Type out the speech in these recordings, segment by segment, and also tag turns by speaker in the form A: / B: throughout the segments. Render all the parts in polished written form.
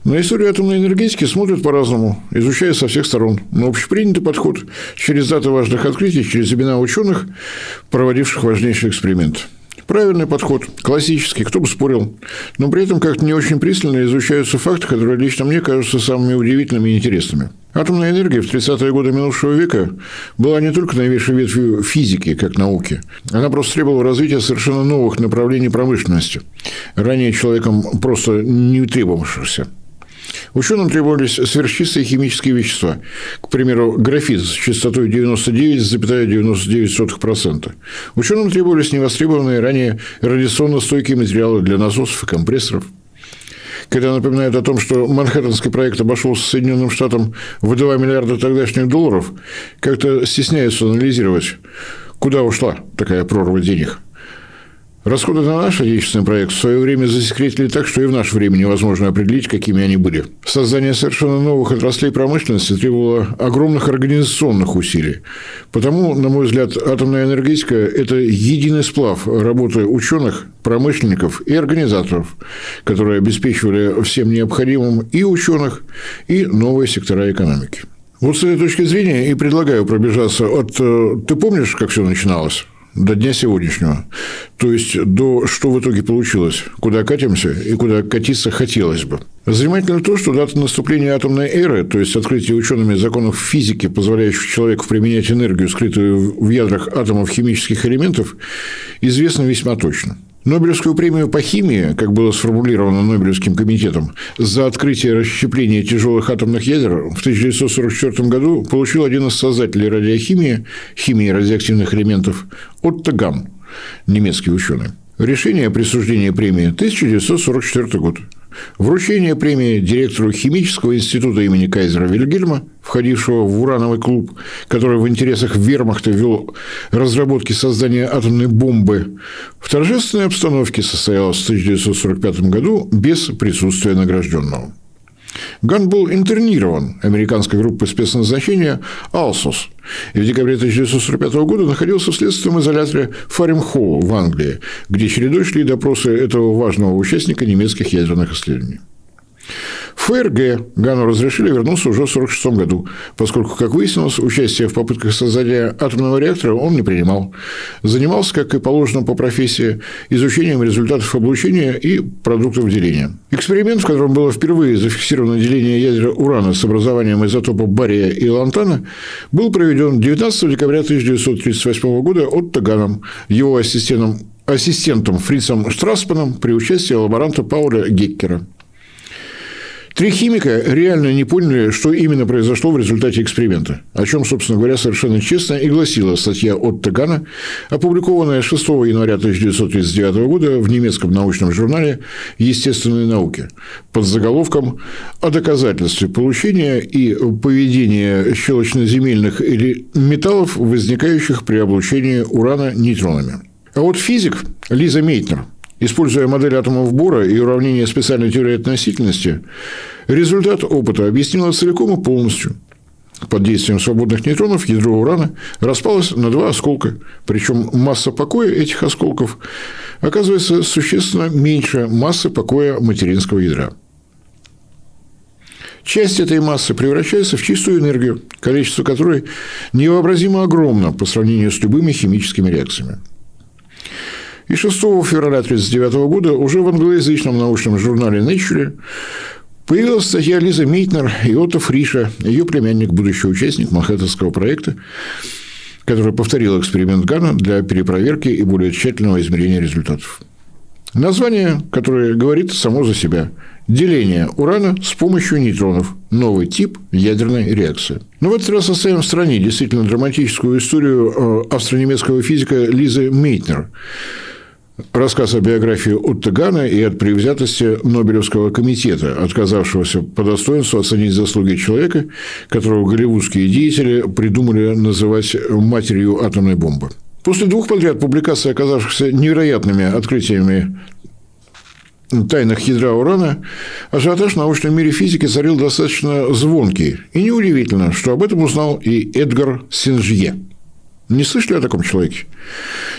A: На историю атомной энергетики смотрят по-разному, изучая со всех сторон. Но общепринятый подход через даты важных открытий, через имена ученых, проводивших важнейший эксперимент. Правильный подход, классический, кто бы спорил. Но при этом как-то не очень пристально изучаются факты, которые лично мне кажутся самыми удивительными и интересными. Атомная энергия в 30-е годы минувшего века была не только новейшей ветвью физики, как науки. Она просто требовала развития совершенно новых направлений промышленности, ранее человеком просто не требовавшихся. Ученым требовались сверхчистые химические вещества, к примеру, графит с частотой 99,99%. Ученым требовались невостребованные ранее радиационно стойкие материалы для насосов и компрессоров. Когда напоминают о том, что Манхэттенский проект обошелся Соединенным Штатам в 2 миллиарда тогдашних долларов, как-то стесняются анализировать, куда ушла такая прорва денег. Расходы на наш отечественный проект в свое время засекретили так, что и в наше время невозможно определить, какими они были. Создание совершенно новых отраслей промышленности требовало огромных организационных усилий. Потому, на мой взгляд, атомная энергетика – это единый сплав работы ученых, промышленников и организаторов, которые обеспечивали всем необходимым и ученых, и новые сектора экономики. Вот с этой точки зрения и предлагаю пробежаться от «ты помнишь, как все начиналось?» до дня сегодняшнего. То есть, до что в итоге получилось, куда катимся и куда катиться хотелось бы. Занимательно то, что дата наступления атомной эры, то есть открытие учеными законов физики, позволяющих человеку применять энергию, скрытую в ядрах атомов химических элементов, известна весьма точно. Нобелевскую премию по химии, как было сформулировано Нобелевским комитетом, за открытие расщепления тяжелых атомных ядер в 1944 году получил один из создателей радиохимии, химии радиоактивных элементов, Отто Гам, немецкий ученый. Решение о присуждении премии 1944 год. Вручение премии директору химического института имени Кайзера Вильгельма, входившего в урановый клуб, который в интересах вермахта вел разработки создания атомной бомбы, в торжественной обстановке состоялось в 1945 году без присутствия награжденного. Ган был интернирован американской группой спецназначения «Алсус» и в декабре 1945 года находился в следственном изоляторе Фаринг-Холл в Англии, где чередой шли допросы этого важного участника немецких ядерных исследований. В ФРГ Гану разрешили вернуться уже в 1946 году, поскольку, как выяснилось, участие в попытках создания атомного реактора он не принимал. Занимался, как и положено по профессии, изучением результатов облучения и продуктов деления. Эксперимент, в котором было впервые зафиксировано деление ядер урана с образованием изотопов бария и лантана, был проведен 19 декабря 1938 года Отто Ганом, его ассистентом Фрицем Штрассманом при участии лаборанта Пауля Геккера. Три химика реально не поняли, что именно произошло в результате эксперимента, о чем, собственно говоря, совершенно честно и гласила статья Отто Гана, опубликованная 6 января 1939 года в немецком научном журнале «Естественные науки» под заголовком «О доказательстве получения и поведения щелочноземельных металлов, возникающих при облучении урана нейтронами». А вот физик Лиза Мейтнер, используя модель атомов Бора и уравнение специальной теории относительности, результат опыта объяснила целиком и полностью. Под действием свободных нейтронов ядро урана распалось на два осколка, причем масса покоя этих осколков оказывается существенно меньше массы покоя материнского ядра. Часть этой массы превращается в чистую энергию, количество которой невообразимо огромно по сравнению с любыми химическими реакциями. И 6 февраля 1939 года уже в англоязычном научном журнале Nature появилась статья Лизы Мейтнер и Отто Фриша, ее племянник, будущий участник Манхэттенского проекта, который повторил эксперимент Гана для перепроверки и более тщательного измерения результатов. Название, которое говорит само за себя – деление урана с помощью нейтронов. Новый тип ядерной реакции. Но в этот раз оставим в стороне действительно драматическую историю австро-немецкого физика Лизы Мейтнер. Рассказ о биографии Отто Гана и от предвзятости Нобелевского комитета, отказавшегося по достоинству оценить заслуги человека, которого голливудские деятели придумали называть матерью атомной бомбы. После двух подряд публикаций, оказавшихся невероятными открытиями тайнах ядра урана, ажиотаж в научном мире физики царил достаточно звонкий. И неудивительно, что об этом узнал и Эдгар Сен-Жье. Не слышали о таком человеке?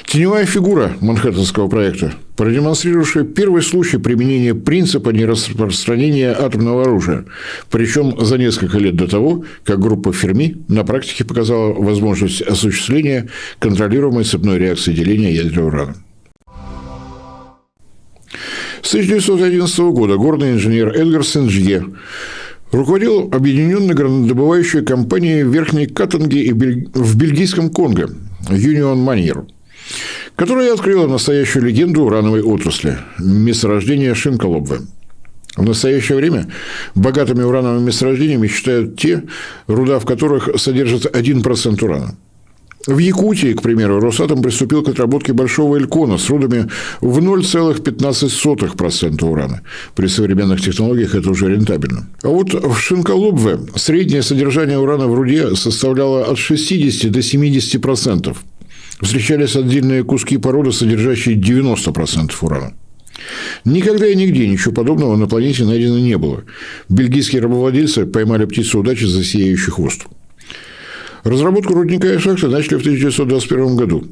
A: Теневая фигура Манхэттенского проекта, продемонстрировавшая первый случай применения принципа нераспространения атомного оружия, причем за несколько лет до того, как группа Ферми на практике показала возможность осуществления контролируемой цепной реакции деления ядерного урана. С 1911 года горный инженер Эдгар Сен-Жье руководил объединенной горнодобывающей компанией в Верхней Катанге и в бельгийском Конго Union Manier, которая открыла настоящую легенду урановой отрасли – месторождение Шинкалобве. В настоящее время богатыми урановыми месторождениями считают те, руда в которых содержит 1% урана. В Якутии, к примеру, Росатом приступил к отработке Большого Элькона с рудами в 0,15% урана. При современных технологиях это уже рентабельно. А вот в Шинкалобве среднее содержание урана в руде составляло от 60 до 70%. Встречались отдельные куски породы, содержащие 90% урана. Никогда и нигде ничего подобного на планете найдено не было. Бельгийские рабовладельцы поймали птицу удачи за сияющий хвост. Разработку рудника и шахты начали в 1921 году.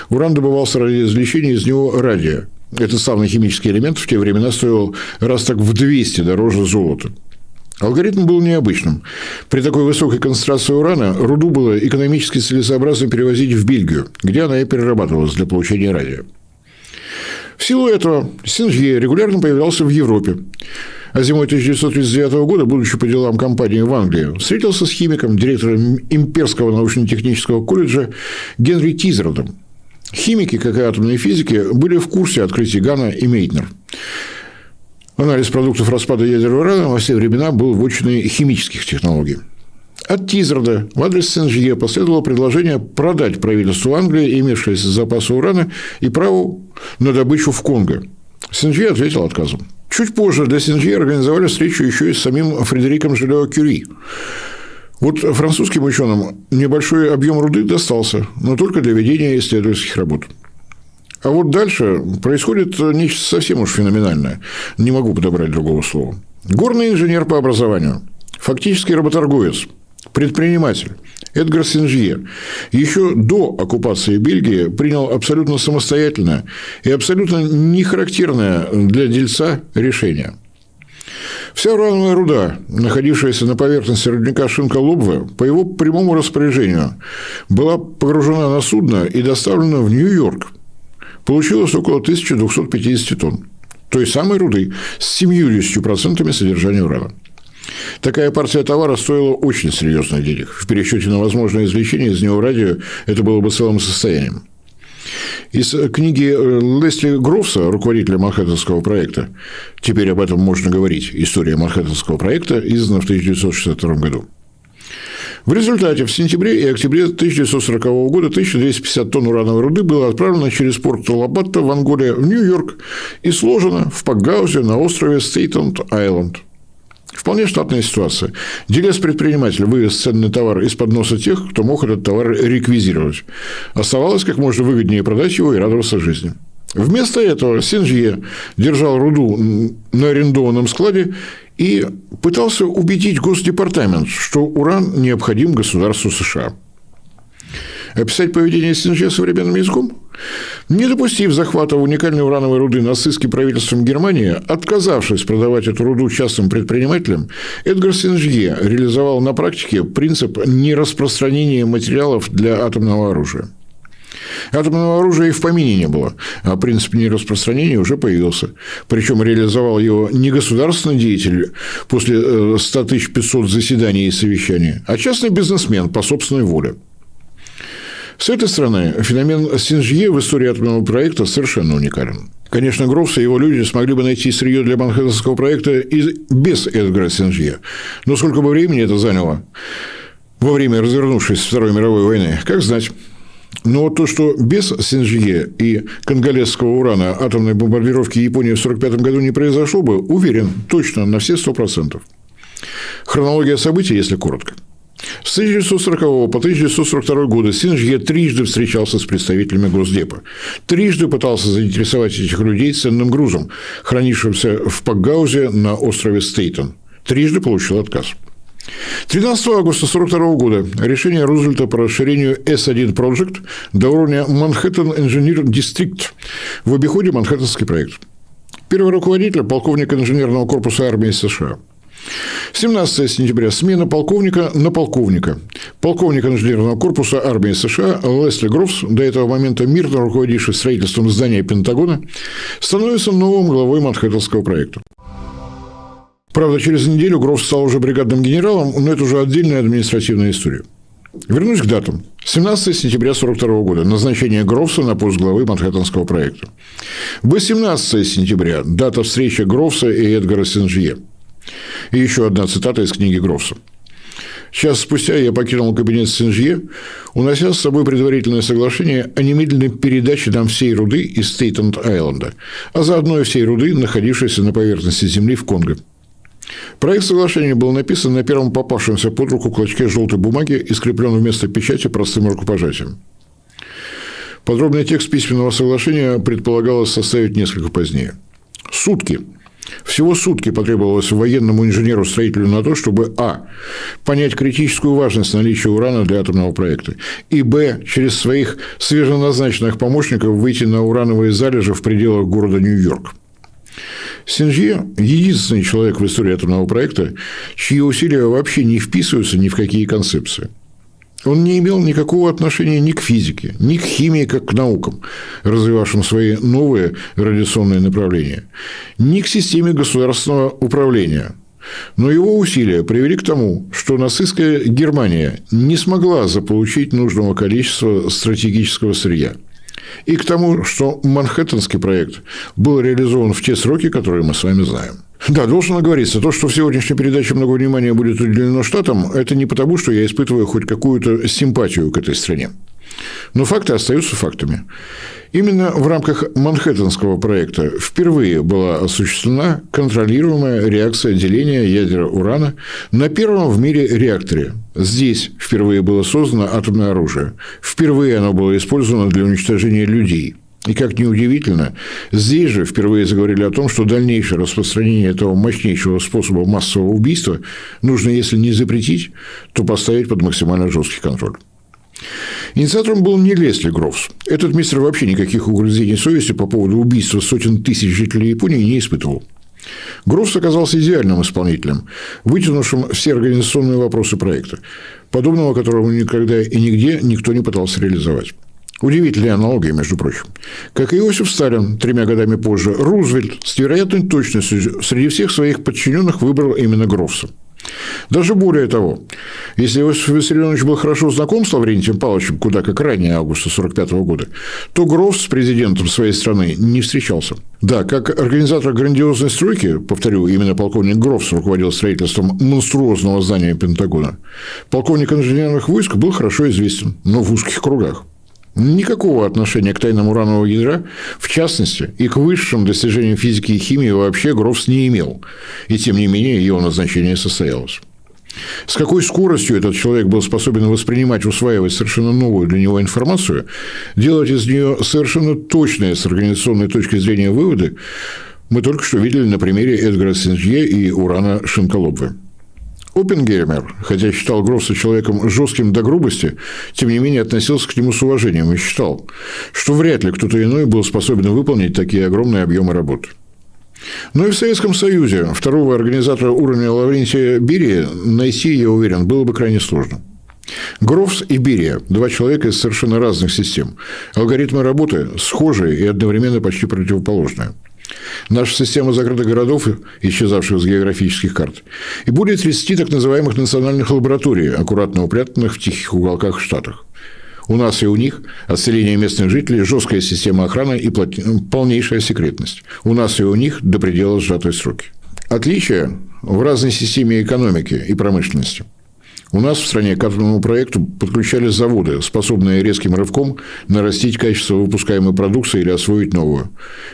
A: Уран добывался ради извлечения из него радия. Этот славный химический элемент в те времена стоил раз так в 200 дороже золота. Алгоритм был необычным. При такой высокой концентрации урана руду было экономически целесообразно перевозить в Бельгию, где она и перерабатывалась для получения радия. В силу этого Сен-Жье регулярно появлялся в Европе. А зимой 1939 года, будучи по делам компании в Англии, встретился с химиком, директором Имперского научно-технического колледжа Генри Тизердом. Химики, как и атомные физики, были в курсе открытий Гана и Мейтнер. Анализ продуктов распада ядерного урана во все времена был вотчиной химических технологий. От Тизерда в адрес Сен-Жье последовало предложение продать правительству Англии имевшиеся запасы урана и право на добычу в Конго. Сен-Жье ответил отказом. Чуть позже для Сен-Жье организовали встречу еще и с самим Фредериком Жолио-Кюри. Вот французским ученым небольшой объем руды достался, но только для ведения исследовательских работ. А вот дальше происходит нечто совсем уж феноменальное. Не могу подобрать другого слова. Горный инженер по образованию, фактически работорговец, предприниматель Эдгар Сен-Жье еще до оккупации Бельгии принял абсолютно самостоятельное и абсолютно не характерное для дельца решение. Вся урановая руда, находившаяся на поверхности рудника Шинкалобве, по его прямому распоряжению, была погружена на судно и доставлена в Нью-Йорк. Получилось около 1250 тонн той самой руды с 70% содержания урана. Такая партия товара стоила очень серьезных денег. В пересчете на возможное извлечение из него радия это было бы целым состоянием. Из книги Лесли Грофса, руководителя Манхэттенского проекта, теперь об этом можно говорить, история Манхэттенского проекта, издана в 1962 году. В результате в сентябре и октябре 1940 года 1250 тонн урановой руды было отправлено через порт Лабатта в Анголе в Нью-Йорк и сложено в Пакгаузе на острове Стейтенд-Айленд. Вполне штатная ситуация. Делец-предприниматель вывез ценный товар из-под носа тех, кто мог этот товар реквизировать. Оставалось как можно выгоднее продать его и радоваться жизни. Вместо этого Сен-Жье держал руду на арендованном складе и пытался убедить Госдепартамент, что уран необходим государству США. Описать поведение Сен-Жье современным языком? Не допустив захвата уникальной урановой руды нацистским правительством Германии, отказавшись продавать эту руду частным предпринимателям, Эдгар Сен-Жье реализовал на практике принцип нераспространения материалов для атомного оружия. Атомного оружия и в помине не было, а принцип нераспространения уже появился. Причем реализовал его не государственный деятель после 100 500 заседаний и совещаний, а частный бизнесмен по собственной воле. С этой стороны, феномен Сен-Жье в истории атомного проекта совершенно уникален. Конечно, Грофс и его люди смогли бы найти сырье для Манхэттенского проекта и без Эдгара Сен-Жье. Но сколько бы времени это заняло во время развернувшейся Второй мировой войны, как знать. Но то, что без Сен-Жье и конголезского урана атомной бомбардировки Японии в 1945 году не произошло бы, уверен, точно на все 100%. Хронология событий, если коротко. С 1940 по 1942 годы Сен-Жье трижды встречался с представителями Госдепа. Трижды пытался заинтересовать этих людей ценным грузом, хранившимся в Пакгаузе на острове Стейтен. Трижды получил отказ. 13 августа 1942 года решение Рузвельта по расширению S1 Project до уровня Manhattan Engineer District в обиходе Манхэттенский проект. Первый руководитель – полковник инженерного корпуса армии США. 17 сентября – смена полковника на полковника. Полковник инженерного корпуса армии США Лесли Грофс, до этого момента мирно руководивший строительством здания Пентагона, становится новым главой Манхэттенского проекта. Правда, через неделю Грофс стал уже бригадным генералом, но это уже отдельная административная история. Вернусь к датам. 17 сентября 1942 года. Назначение Грофса на пост главы Манхэттенского проекта. 18 сентября. Дата встречи Грофса и Эдгара Сен-Жье. И еще одна цитата из книги Грофса. Час спустя я покинул кабинет Сен-Жье, унося с собой предварительное соглашение о немедленной передаче нам всей руды из Стейтенд-Айленда, а заодно и всей руды, находившейся на поверхности земли в Конго. Проект соглашения был написан на первом попавшемся под руку клочке желтой бумаги и скреплен вместо печати простым рукопожатием. Подробный текст письменного соглашения предполагалось составить несколько позднее. Сутки. Всего сутки потребовалось военному инженеру-строителю на то, чтобы а. понять критическую важность наличия урана для атомного проекта, и б. через своих свеженазначенных помощников выйти на урановые залежи в пределах города Нью-Йорк. Сен-Жье – единственный человек в истории атомного проекта, чьи усилия вообще не вписываются ни в какие концепции. Он не имел никакого отношения ни к физике, ни к химии, как к наукам, развивавшим свои новые радиационные направления, ни к системе государственного управления. Но его усилия привели к тому, что нацистская Германия не смогла заполучить нужного количества стратегического сырья. И к тому, что Манхэттенский проект был реализован в те сроки, которые мы с вами знаем. Да, должен оговориться, то, что в сегодняшней передаче много внимания будет уделено Штатам, это не потому, что я испытываю хоть какую-то симпатию к этой стране. Но факты остаются фактами. Именно в рамках Манхэттенского проекта впервые была осуществлена контролируемая реакция деления ядер урана на первом в мире реакторе. Здесь впервые было создано атомное оружие. Впервые оно было использовано для уничтожения людей. И, как ни удивительно, здесь же впервые заговорили о том, что дальнейшее распространение этого мощнейшего способа массового убийства нужно, если не запретить, то поставить под максимально жесткий контроль. Инициатором был не Лесли Грофс. Этот мистер вообще никаких угрызений совести по поводу убийства сотен тысяч жителей Японии не испытывал. Грофс оказался идеальным исполнителем, вытянувшим все организационные вопросы проекта, подобного которого никогда и нигде никто не пытался реализовать. Удивительная аналогия, между прочим. Как и Иосиф Сталин 3 годами позже, Рузвельт с невероятной точностью среди всех своих подчиненных выбрал именно Грофса. Даже более того, если Иосиф Виссарионович был хорошо знаком с Лаврентием Павловичем, куда как ранее августа 1945 года, то Грофс с президентом своей страны не встречался. Да, как организатор грандиозной стройки, повторю, именно полковник Грофс руководил строительством монструозного здания Пентагона, полковник инженерных войск был хорошо известен, но в узких кругах. Никакого отношения к тайнам уранового ядра, в частности, и к высшим достижениям физики и химии вообще Грофс не имел, и тем не менее его назначение состоялось. С какой скоростью этот человек был способен воспринимать, усваивать совершенно новую для него информацию, делать из нее совершенно точные с организационной точки зрения выводы, мы только что видели на примере Эдгара Сен-Жье и Урана Шинколобвы. Оппенгеймер, хотя считал Грофса человеком жестким до грубости, тем не менее относился к нему с уважением и считал, что вряд ли кто-то иной был способен выполнить такие огромные объемы работы. Но и в Советском Союзе второго организатора уровня Лаврентия Берия найти, я уверен, было бы крайне сложно. Грофс и Берия – два человека из совершенно разных систем. Алгоритмы работы схожие и одновременно почти противоположные. Наша система закрытых городов, исчезавших с географических карт, и более 30 так называемых национальных лабораторий, аккуратно упрятанных в тихих уголках в Штатах. У нас и у них отселение местных жителей, жесткая система охраны и полнейшая секретность. У нас и у них до предела сжатые сроки. Отличия в разной системе экономики и промышленности. У нас в стране к атомному проекту подключали заводы, способные резким рывком нарастить качество выпускаемой продукции или освоить новую,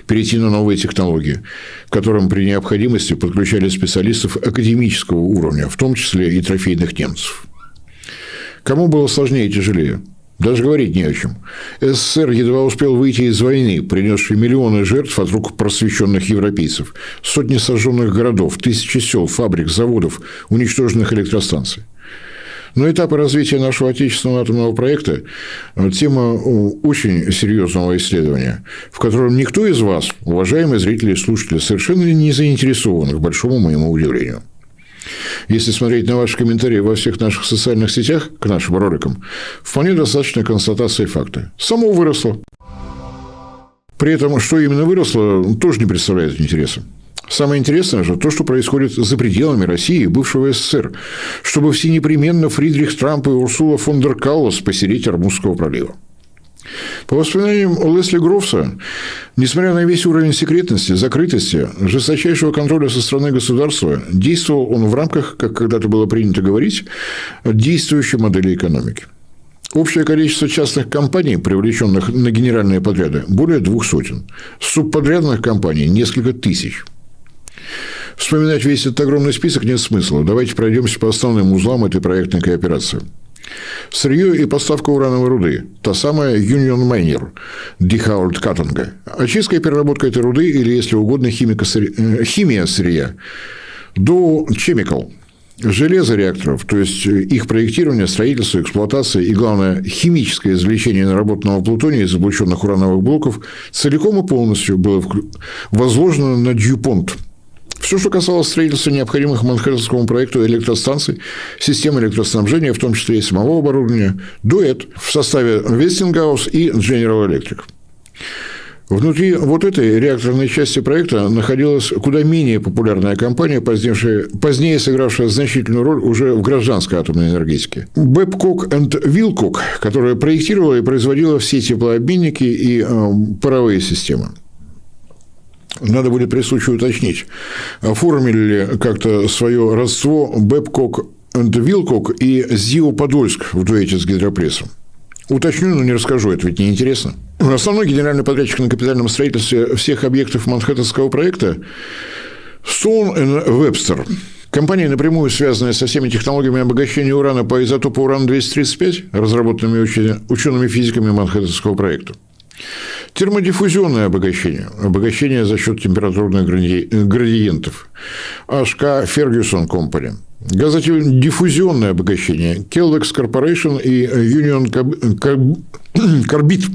A: перейти на новые технологии, к которым при необходимости подключали специалистов академического уровня, в том числе и трофейных немцев. Кому было сложнее и тяжелее? Даже говорить не о чем. СССР едва успел выйти из войны, принесшей миллионы жертв от рук просвещенных европейцев, сотни сожженных городов, тысячи сел, фабрик, заводов, уничтоженных электростанций. Но этапы развития нашего отечественного атомного проекта – тема очень серьезного исследования, в котором никто из вас, уважаемые зрители и слушатели, совершенно не заинтересованы, к большому моему удивлению. Если смотреть на ваши комментарии во всех наших социальных сетях к нашим роликам, вполне достаточно констатации факта. Само выросло. При этом, что именно выросло, тоже не представляет интереса. Самое интересное же то, что происходит за пределами России и бывшего СССР, чтобы все непременно Фридрих Трамп и Урсула фон дер Каулас посередине Ормузского пролива. По воспоминаниям Лесли Грофса, несмотря на весь уровень секретности, закрытости, жесточайшего контроля со стороны государства, действовал он в рамках, как когда-то было принято говорить, действующей модели экономики. Общее количество частных компаний, привлеченных на генеральные подряды, более 200. Субподрядных компаний – несколько тысяч. Вспоминать весь этот огромный список нет смысла. Давайте пройдемся по основным узлам этой проектной кооперации. Сырье и поставка урановой руды. Та самая Union Miner, Дихаульт Каттанга. Очистка и переработка этой руды, или, если угодно, химия сырья. Dow Chemical. Железо реакторов, то есть их проектирование, строительство, эксплуатация и, главное, химическое извлечение наработанного плутония из облученных урановых блоков целиком и полностью было возложено на DuPont. Все, что касалось строительства необходимых Манхэттенскому проекту электростанций, систем электроснабжения, в том числе и самого оборудования, дуэт в составе Westinghouse и General Electric. Внутри вот этой реакторной части проекта находилась куда менее популярная компания, позднее сыгравшая значительную роль уже в гражданской атомной энергетике. Babcock & Wilcox, которая проектировала и производила все теплообменники и паровые системы. Надо будет при случае уточнить, оформили ли как-то свое родство Babcock & Wilcox и ЗИО «Подольск» в дуэте с гидропрессом. Уточню, но не расскажу, это ведь неинтересно. Основной генеральный подрядчик на капитальном строительстве всех объектов Манхэттенского проекта – Stone & Webster. Компания, напрямую связанная со всеми технологиями обогащения урана по изотопу урана-235, разработанными учеными-физиками Манхэттенского проекта. Термодиффузионное обогащение. Обогащение за счет температурных градиентов. HK Ferguson Company. Газодиффузионное обогащение. Kellogg's Corporation и Union Carbide.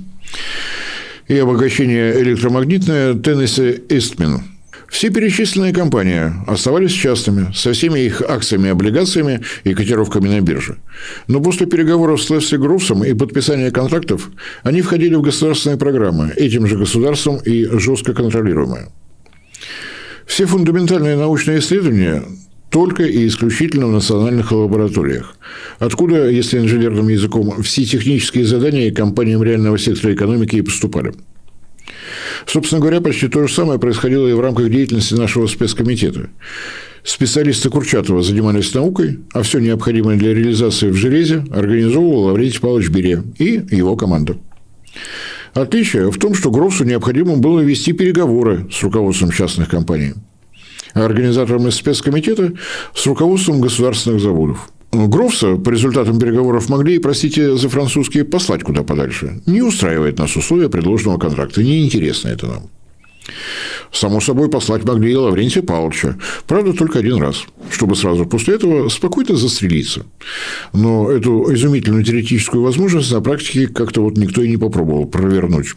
A: И обогащение электромагнитное Tennessee Eastman. Все перечисленные компании оставались частными, со всеми их акциями и облигациями и котировками на бирже. Но после переговоров с Лесли Грофсом и подписания контрактов они входили в государственные программы, этим же государством и жестко контролируемые. Все фундаментальные научные исследования только и исключительно в национальных лабораториях, откуда, если инженерным языком, все технические задания компаниям реального сектора экономики и поступали. Собственно говоря, почти то же самое происходило и в рамках деятельности нашего спецкомитета. Специалисты Курчатова занимались наукой, а все необходимое для реализации в железе организовывал Лаврентий Павлович Берия и его команда. Отличие в том, что Грофсу необходимо было вести переговоры с руководством частных компаний, а организаторам из спецкомитета с руководством государственных заводов. Грофса по результатам переговоров могли, простите за французские, послать куда подальше. Не устраивает нас условия предложенного контракта. Неинтересно это нам. Само собой, послать могли и Лаврентия Павловича. Правда, только один раз, чтобы сразу после этого спокойно застрелиться. Но эту изумительную теоретическую возможность на практике как-то вот никто и не попробовал провернуть.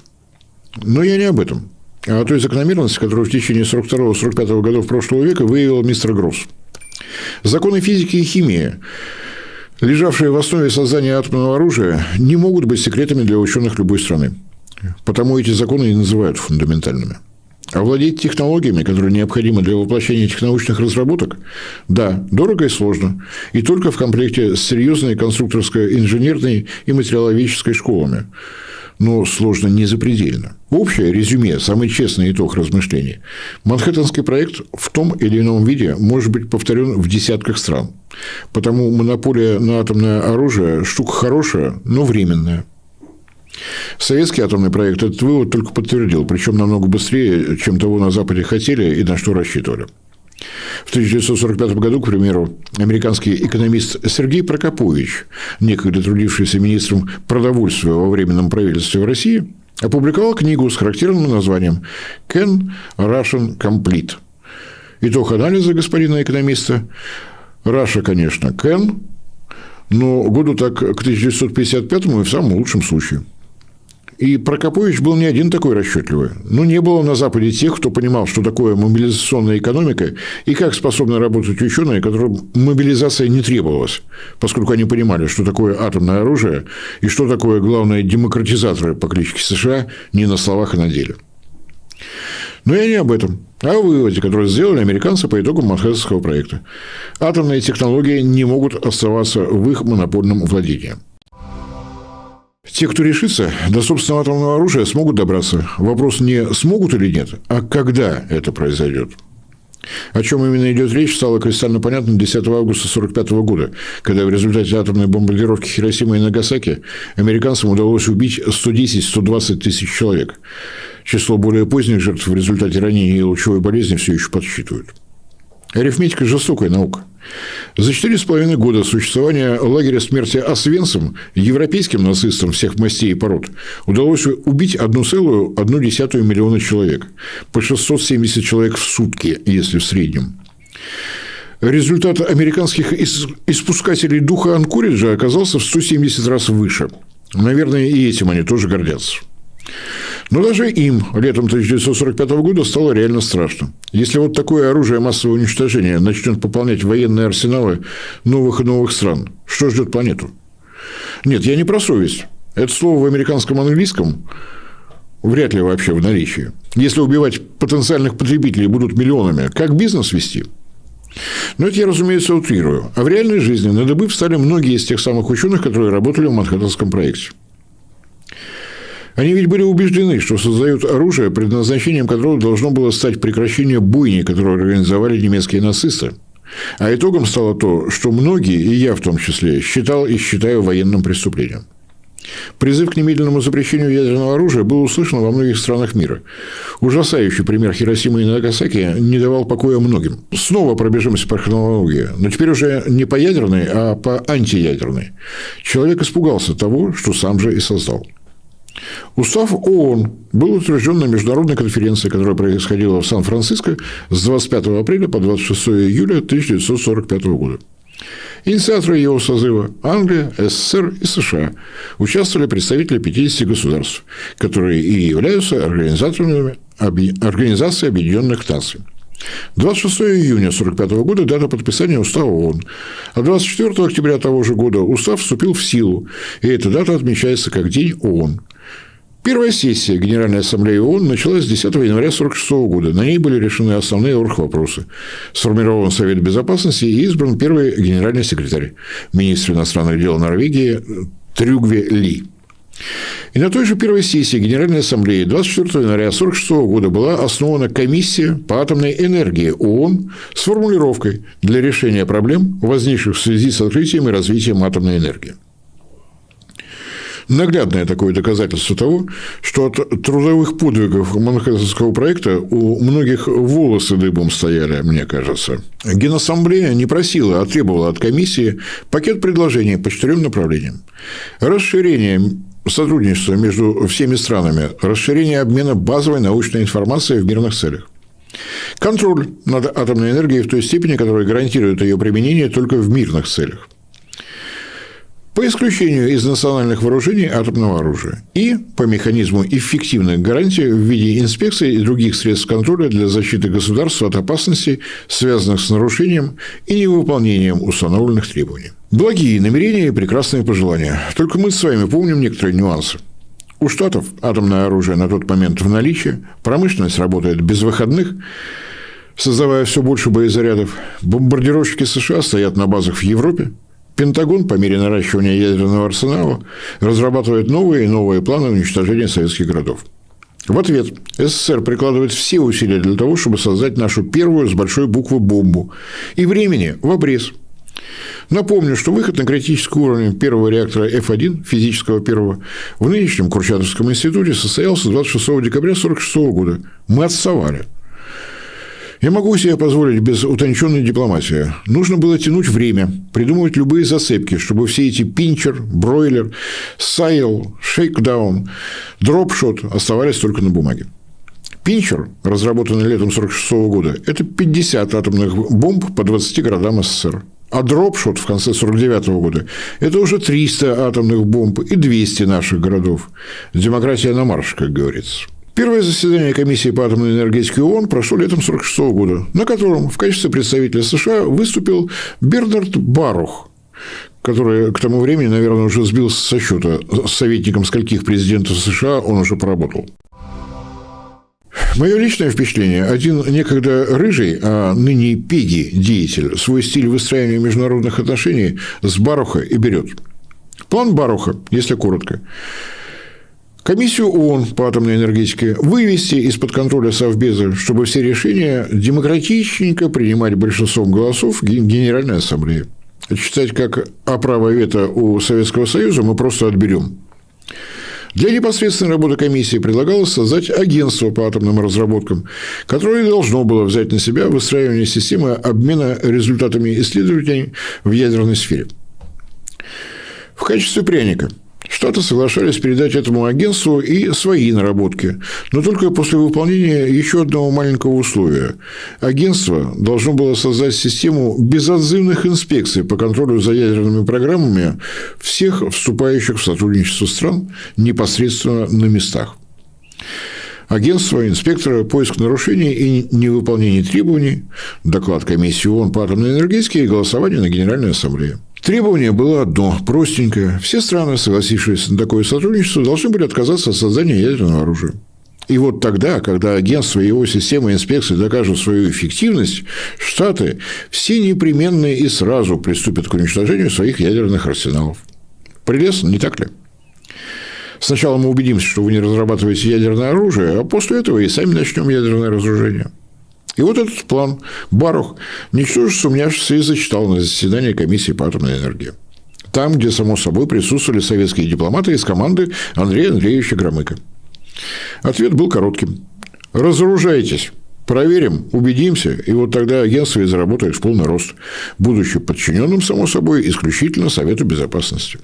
A: Но я не об этом, а о той закономерности, которую в течение 42-45 годов прошлого века выявил мистер Грофс. Законы физики и химии, лежавшие в основе создания атомного оружия, не могут быть секретами для ученых любой страны. Потому эти законы и называют фундаментальными. Овладеть технологиями, которые необходимы для воплощения этих научных разработок, да, дорого и сложно, и только в комплекте с серьезной конструкторско-инженерной и материаловедческой школами. Но сложно не запредельно. Общее резюме, самый честный итог размышлений. Манхэттенский проект в том или ином виде может быть повторен в десятках стран. Потому монополия на атомное оружие – штука хорошая, но временная. Советский атомный проект этот вывод только подтвердил, причем намного быстрее, чем того на Западе хотели и на что рассчитывали. В 1945 году, к примеру, американский экономист Сергей Прокопович, некогда трудившийся министром продовольствия во временном правительстве в России, опубликовал книгу с характерным названием «Can Russian Complete?». Итог анализа господина экономиста: Russia, конечно, can, но году так к 1955-му и в самом лучшем случае. И Прокопович был не один такой расчетливый. Но не было на Западе тех, кто понимал, что такое мобилизационная экономика и как способны работать ученые, которым мобилизация не требовалась, поскольку они понимали, что такое атомное оружие и что такое главные демократизаторы по кличке США не на словах, а на деле. Но я не об этом, а о выводе, который сделали американцы по итогам Манхэттенского проекта. Атомные технологии не могут оставаться в их монопольном владении. Те, кто решится, до собственного атомного оружия смогут добраться. Вопрос не смогут или нет, а когда это произойдет. О чем именно идет речь, стало кристально понятно 10 августа 1945 года, когда в результате атомной бомбардировки Хиросимы и Нагасаки американцам удалось убить 110-120 тысяч человек. Число более поздних жертв в результате ранений и лучевой болезни все еще подсчитывают. Арифметика – жестокая наука. За 4,5 года существования лагеря смерти Освенцим европейским нацистам всех мастей и пород удалось убить 1,1 миллиона человек, по 670 человек в сутки, если в среднем. Результат американских испускателей духа Анкориджа оказался в 170 раз выше. Наверное, и этим они тоже гордятся. Но даже им летом 1945 года стало реально страшно. Если вот такое оружие массового уничтожения начнет пополнять военные арсеналы новых и новых стран, что ждет планету? Нет, я не про совесть. Это слово в американском английском вряд ли вообще в наличии. Если убивать потенциальных потребителей будут миллионами, как бизнес вести? Но это я, разумеется, утрирую. А в реальной жизни на дыбы встали многие из тех самых ученых, которые работали в Манхэттенском проекте. Они ведь были убеждены, что создают оружие, предназначением которого должно было стать прекращение бойни, которую организовали немецкие нацисты. А итогом стало то, что многие, и я в том числе, считал и считаю военным преступлением. Призыв к немедленному запрещению ядерного оружия был услышан во многих странах мира. Ужасающий пример Хиросимы и Нагасаки не давал покоя многим. Снова пробежимся по хронологии, но теперь уже не по ядерной, а по антиядерной. Человек испугался того, что сам же и создал. Устав ООН был утвержден на международной конференции, которая происходила в Сан-Франциско с 25 апреля по 26 июля 1945 года. Инициаторы его созыва – Англия, СССР и США. Участвовали представители 50 государств, которые и являются организаторами Организации Объединенных Наций. 26 июня 1945 года – дата подписания Устава ООН, а 24 октября того же года Устав вступил в силу, и эта дата отмечается как День ООН. Первая сессия Генеральной Ассамблеи ООН началась 10 января 1946 года. На ней были решены основные оргвопросы. Сформирован Совет Безопасности и избран первый генеральный секретарь, министр иностранных дел Норвегии Трюгве Ли. И на той же первой сессии Генеральной Ассамблеи 24 января 1946 года была основана комиссия по атомной энергии ООН с формулировкой для решения проблем, возникших в связи с открытием и развитием атомной энергии. Наглядное такое доказательство того, что от трудовых подвигов Манхэттенского проекта у многих волосы дыбом стояли, мне кажется. Генассамблея не просила, а требовала от комиссии пакет предложений по 4 направлениям. Расширение сотрудничества между всеми странами, расширение обмена базовой научной информацией в мирных целях. Контроль над атомной энергией в той степени, которая гарантирует ее применение только в мирных целях. По исключению из национальных вооружений атомного оружия и по механизму эффективных гарантий в виде инспекций и других средств контроля для защиты государства от опасностей, связанных с нарушением и невыполнением установленных требований. Благие намерения и прекрасные пожелания. Только мы с вами помним некоторые нюансы. У Штатов атомное оружие на тот момент в наличии, промышленность работает без выходных, создавая все больше боезарядов, бомбардировщики США стоят на базах в Европе, Пентагон по мере наращивания ядерного арсенала разрабатывает новые и новые планы уничтожения советских городов. В ответ СССР прикладывает все усилия для того, чтобы создать нашу первую с большой буквы бомбу. И времени в обрез. Напомню, что выход на критический уровень первого реактора F1, физического первого, в нынешнем Курчатовском институте состоялся 26 декабря 1946 года. Мы отставали. Я могу себе позволить без утонченной дипломатии. Нужно было тянуть время, придумывать любые зацепки, чтобы все эти пинчер, бройлер, сайл, шейкдаун, дропшот оставались только на бумаге. Пинчер, разработанный летом 1946 года, это 50 атомных бомб по 20 городам СССР. А дропшот в конце 1949 года – это уже 300 атомных бомб и 200 наших городов. Демократия на марш, как говорится. Первое заседание комиссии по атомной энергетике ООН прошло летом 1946 года, на котором в качестве представителя США выступил Бернард Барух, который к тому времени, наверное, уже сбился со счета, советником скольких президентов США он уже поработал. Мое личное впечатление: один некогда рыжий, а ныне пеги деятель свой стиль выстраивания международных отношений с Баруха и берет. План Баруха, если коротко: комиссию ООН по атомной энергетике вывести из-под контроля Совбеза, чтобы все решения демократичненько принимать большинством голосов Генеральной Ассамблеи. Считать, как право вето у Советского Союза мы просто отберем. Для непосредственной работы комиссии предлагалось создать агентство по атомным разработкам, которое должно было взять на себя выстраивание системы обмена результатами исследований в ядерной сфере. В качестве пряника Штаты соглашались передать этому агентству и свои наработки, но только после выполнения еще одного маленького условия. Агентство должно было создать систему безотзывных инспекций по контролю за ядерными программами всех вступающих в сотрудничество стран непосредственно на местах. Агентство, инспектора, поиск нарушений и невыполнение требований, доклад комиссии ООН по атомной энергетике и голосование на Генеральной Ассамблее. Требование было одно, простенькое. Все страны, согласившиеся на такое сотрудничество, должны были отказаться от создания ядерного оружия. И вот тогда, когда агентство и его система инспекции докажут свою эффективность, Штаты все непременно и сразу приступят к уничтожению своих ядерных арсеналов. Прелестно, не так ли? Сначала мы убедимся, что вы не разрабатываете ядерное оружие, а после этого и сами начнем ядерное разоружение. И вот этот план Барух, ничтоже сумнявшийся, и зачитал на заседании комиссии по атомной энергии. Там, где, само собой, присутствовали советские дипломаты из команды Андрея Андреевича Громыка. Ответ был коротким: разоружайтесь, проверим, убедимся, и вот тогда агентство и заработает в полный рост, будучи подчиненным, само собой, исключительно Совету Безопасности.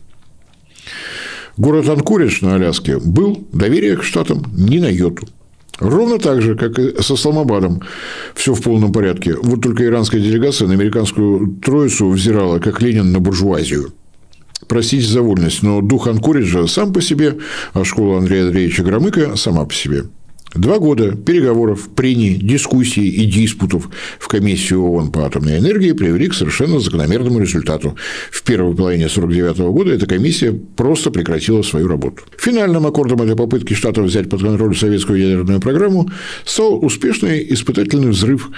A: Город Анкоридж на Аляске был, доверия к Штатам ни на йоту. Ровно так же, как и с Исламабадом, все в полном порядке. Вот только иранская делегация на американскую троицу взирала, как Ленин на буржуазию. Простите за вольность, но дух Анкориджа сам по себе, а школа Андрея Андреевича Громыка сама по себе. 2 года переговоров, прений, дискуссий и диспутов в комиссию ООН по атомной энергии привели к совершенно закономерному результату. В первой половине 1949 года эта комиссия просто прекратила свою работу. Финальным аккордом этой попытки Штатов взять под контроль советскую ядерную программу стал успешный испытательный взрыв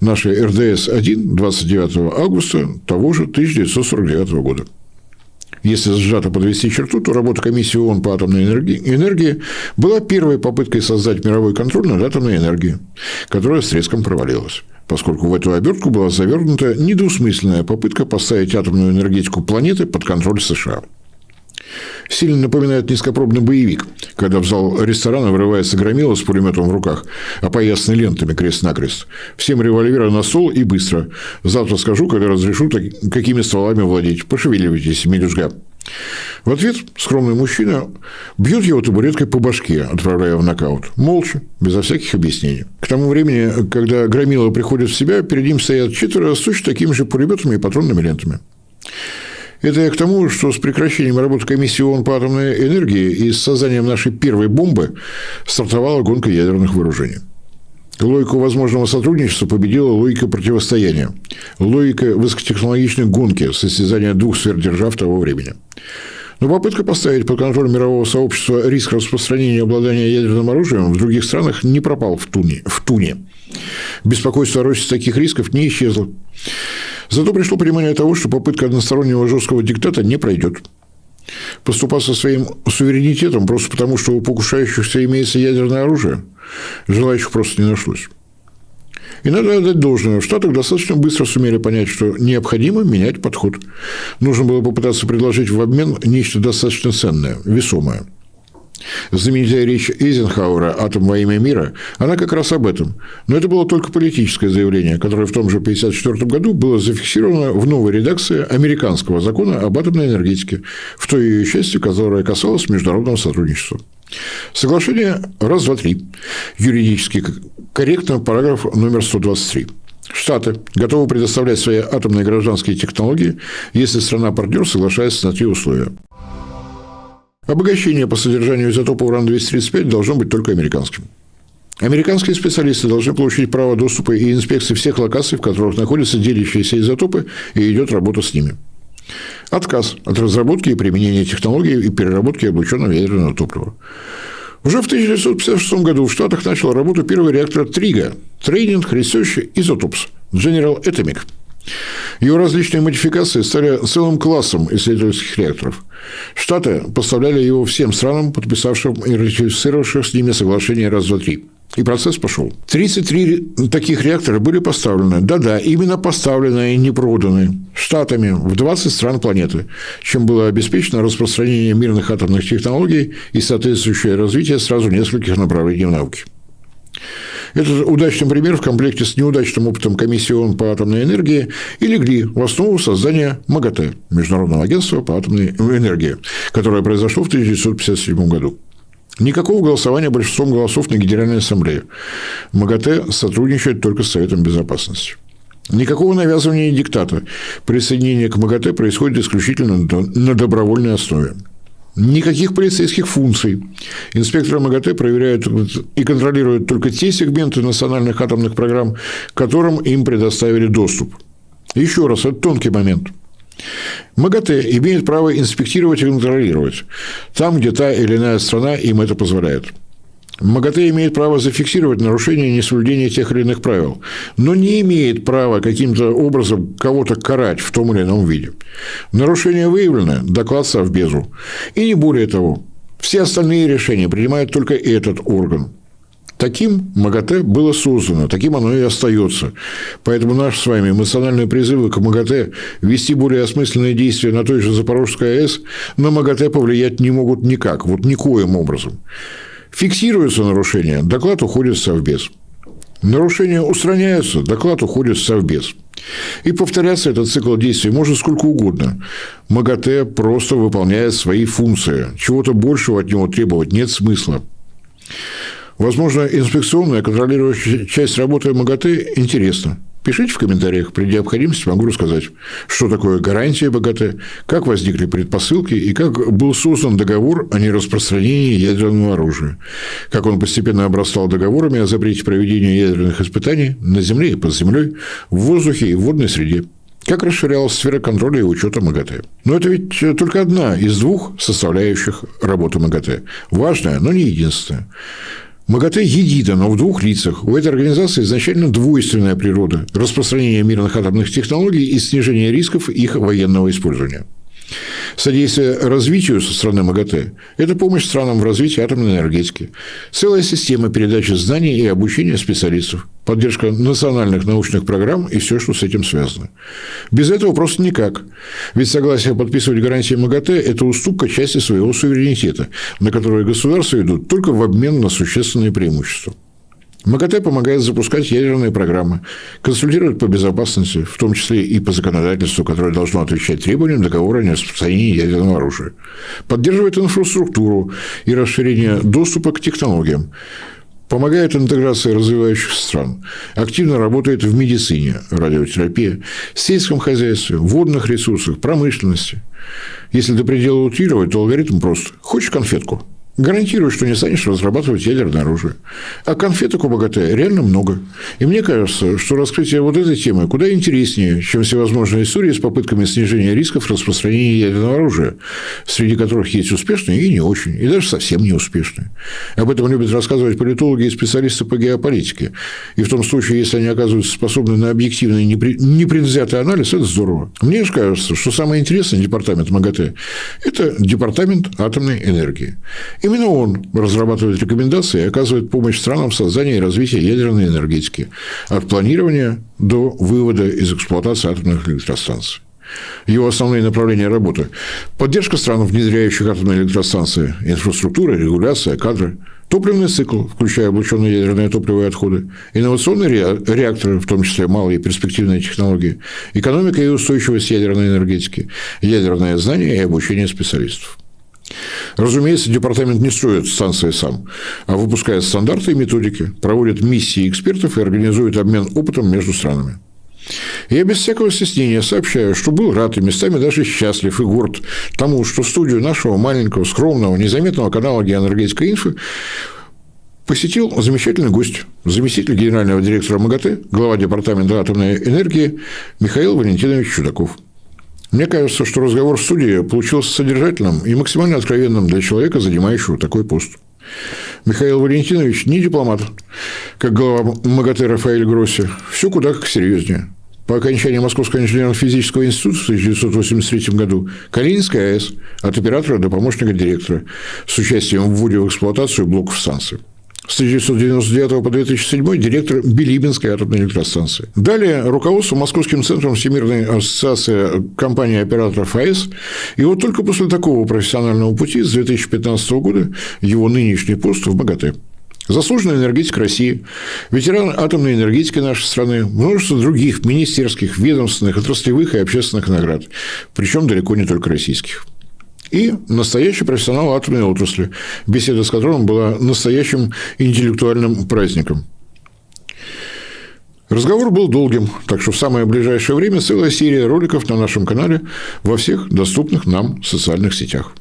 A: нашей РДС-1 29 августа того же 1949 года. Если сжато подвести черту, то работа комиссии ООН по атомной энергии была первой попыткой создать мировой контроль над атомной энергией, которая с треском провалилась, поскольку в эту обертку была завернута недвусмысленная попытка поставить атомную энергетику планеты под контроль США. Сильно напоминает низкопробный боевик, когда в зал ресторана врывается громила с пулеметом в руках, опоясанный лентами крест-накрест. Всем револьверы на стол и быстро. Завтра скажу, когда разрешу, какими стволами владеть. Пошевеливайтесь, мелюзга. В ответ скромный мужчина бьет его табуреткой по башке, отправляя в нокаут. Молча, безо всяких объяснений. К тому времени, когда громила приходит в себя, перед ним стоят 4 с точно такими же пулеметами и патронными лентами. Это я к тому, что с прекращением работы комиссии ООН по атомной энергии и с созданием нашей первой бомбы стартовала гонка ядерных вооружений. Логику возможного сотрудничества победила логика противостояния, логика высокотехнологичной гонки, состязания 2 сверхдержав того времени. Но попытка поставить под контроль мирового сообщества риск распространения обладания ядерным оружием в других странах не пропал в туне. Беспокойство о росте таких рисков не исчезло. Зато пришло понимание того, что попытка одностороннего жесткого диктата не пройдет. Поступать со своим суверенитетом просто потому, что у покушающихся имеется ядерное оружие, желающих просто не нашлось. И надо отдать должное, в Штатах достаточно быстро сумели понять, что необходимо менять подход. Нужно было попытаться предложить в обмен нечто достаточно ценное, весомое. Знаменитая речь Эйзенхауэра «Атом во имя мира», она как раз об этом. Но это было только политическое заявление, которое в том же 1954 году было зафиксировано в новой редакции американского закона об атомной энергетике, в той ее части, которая касалась международного сотрудничества. Соглашение раз, два, три. Юридически корректно, параграф номер 123. Штаты готовы предоставлять свои атомные и гражданские технологии, если страна-партнер соглашается на 3 условия. Обогащение по содержанию изотопа урана-235 должно быть только американским. Американские специалисты должны получить право доступа и инспекции всех локаций, в которых находятся делящиеся изотопы, и идет работа с ними. Отказ от разработки и применения технологий и переработки облученного ядерного топлива. Уже в 1956 году в Штатах начал работу первый реактор ТРИГА – Training Research Isotopes General Atomic. Его различные модификации стали целым классом исследовательских реакторов. Штаты поставляли его всем странам, подписавшим и ратифицировавшим с ними соглашение раз, два, три. И процесс пошел. 33 таких реактора были поставлены, да-да, именно поставлены и не проданы Штатами в 20 стран планеты, чем было обеспечено распространение мирных атомных технологий и соответствующее развитие сразу нескольких направлений в науке. Этот удачный пример в комплекте с неудачным опытом комиссии ООН по атомной энергии и легли в основу создания МАГАТЭ – Международного агентства по атомной энергии, которое произошло в 1957 году. Никакого голосования большинством голосов на Генеральной Ассамблее. МАГАТЭ сотрудничает только с Советом Безопасности. Никакого навязывания и диктата. Присоединение к МАГАТЭ происходит исключительно на добровольной основе. Никаких полицейских функций. Инспекторы МАГАТЭ проверяют и контролируют только те сегменты национальных атомных программ, к которым им предоставили доступ. Еще раз, это тонкий момент. МАГАТЭ имеет право инспектировать и контролировать там, где та или иная страна им это позволяет. МАГАТЭ имеет право зафиксировать нарушение и несоблюдение тех или иных правил, но не имеет права каким-то образом кого-то карать в том или ином виде. Нарушение выявлено – доклад Совбезу. И не более того, все остальные решения принимает только этот орган. Таким МАГАТЭ было создано, таким оно и остается. Поэтому наши с вами эмоциональные призывы к МАГАТЭ вести более осмысленные действия на той же Запорожской АЭС на МАГАТЭ повлиять не могут никак, вот никоим образом. Фиксируются нарушения, доклад уходит в Совбез. Нарушения устраняются, доклад уходит в Совбез. И повторяться этот цикл действий может сколько угодно. МАГАТЭ просто выполняет свои функции. Чего-то большего от него требовать нет смысла. Возможно, инспекционная, контролирующая часть работы МАГАТЭ интересна. Пишите в комментариях, при необходимости могу рассказать, что такое гарантия МАГАТЭ, как возникли предпосылки и как был создан договор о нераспространении ядерного оружия, как он постепенно обрастал договорами о запрете проведения ядерных испытаний на Земле и под землей, в воздухе и в водной среде, как расширялась сфера контроля и учета МАГАТЭ. Но это ведь только одна из двух составляющих работы МАГАТЭ. Важная, но не единственная. МАГАТЭ едино, но в двух лицах. У этой организации изначально двойственная природа – распространение мирных атомных технологий и снижение рисков их военного использования. Содействие развитию со стороны МАГАТЭ – это помощь странам в развитии атомной энергетики, целая система передачи знаний и обучения специалистов, поддержка национальных научных программ и все, что с этим связано. Без этого просто никак. Ведь согласие подписывать гарантии МАГАТЭ – это уступка части своего суверенитета, на которые государства идут только в обмен на существенные преимущества. МАГАТЭ помогает запускать ядерные программы, консультирует по безопасности, в том числе и по законодательству, которое должно отвечать требованиям договора о нераспространении ядерного оружия, поддерживает инфраструктуру и расширение доступа к технологиям, помогает интеграции развивающихся стран, активно работает в медицине, радиотерапии, сельском хозяйстве, водных ресурсах, промышленности. Если до предела утрировать, то алгоритм прост. Хочешь конфетку? Гарантирую, что не станешь разрабатывать ядерное оружие. А конфеток у МАГАТЭ реально много. И мне кажется, что раскрытие вот этой темы куда интереснее, чем всевозможные истории с попытками снижения рисков распространения ядерного оружия, среди которых есть успешные и не очень, и даже совсем неуспешные. Об этом любят рассказывать политологи и специалисты по геополитике. И в том случае, если они оказываются способны на объективный, непредвзятый анализ, это здорово. Мне же кажется, что самый интересный департамент МАГАТЭ – это департамент атомной энергии. Именно он разрабатывает рекомендации и оказывает помощь странам в создании и развитии ядерной энергетики, от планирования до вывода из эксплуатации атомных электростанций. Его основные направления работы – поддержка стран, внедряющих атомные электростанции, инфраструктура, регуляция, кадры, топливный цикл, включая облученные ядерное топливо и отходы, инновационные реакторы, в том числе малые перспективные технологии, экономика и устойчивость ядерной энергетики, ядерное знание и обучение специалистов. Разумеется, департамент не строит станции сам, а выпускает стандарты и методики, проводит миссии экспертов и организует обмен опытом между странами. Я без всякого стеснения сообщаю, что был рад и местами даже счастлив и горд тому, что в студию нашего маленького, скромного, незаметного канала «Геоэнергетика Инфо» посетил замечательный гость, заместитель генерального директора МАГАТЭ, глава департамента атомной энергии Михаил Валентинович Чудаков. Мне кажется, что разговор в студии получился содержательным и максимально откровенным для человека, занимающего такой пост. Михаил Валентинович не дипломат, как глава МАГАТЭ Рафаэль Гросси, все куда как серьезнее. По окончании Московского инженерно-физического института в 1983 году Калининская АЭС от оператора до помощника директора с участием в вводе в эксплуатацию блоков станции. С 1999 по 2007 директор Билибинской атомной электростанции. Далее руководство Московским центром Всемирной ассоциации компаний-операторов АЭС. И вот только после такого профессионального пути с 2015 года его нынешний пост в МАГАТЭ. Заслуженный энергетик России, ветеран атомной энергетики нашей страны, множество других министерских, ведомственных, отраслевых и общественных наград, причем далеко не только российских. И настоящий профессионал атомной отрасли, беседа с которым была настоящим интеллектуальным праздником. Разговор был долгим, так что в самое ближайшее время целая серия роликов на нашем канале во всех доступных нам социальных сетях.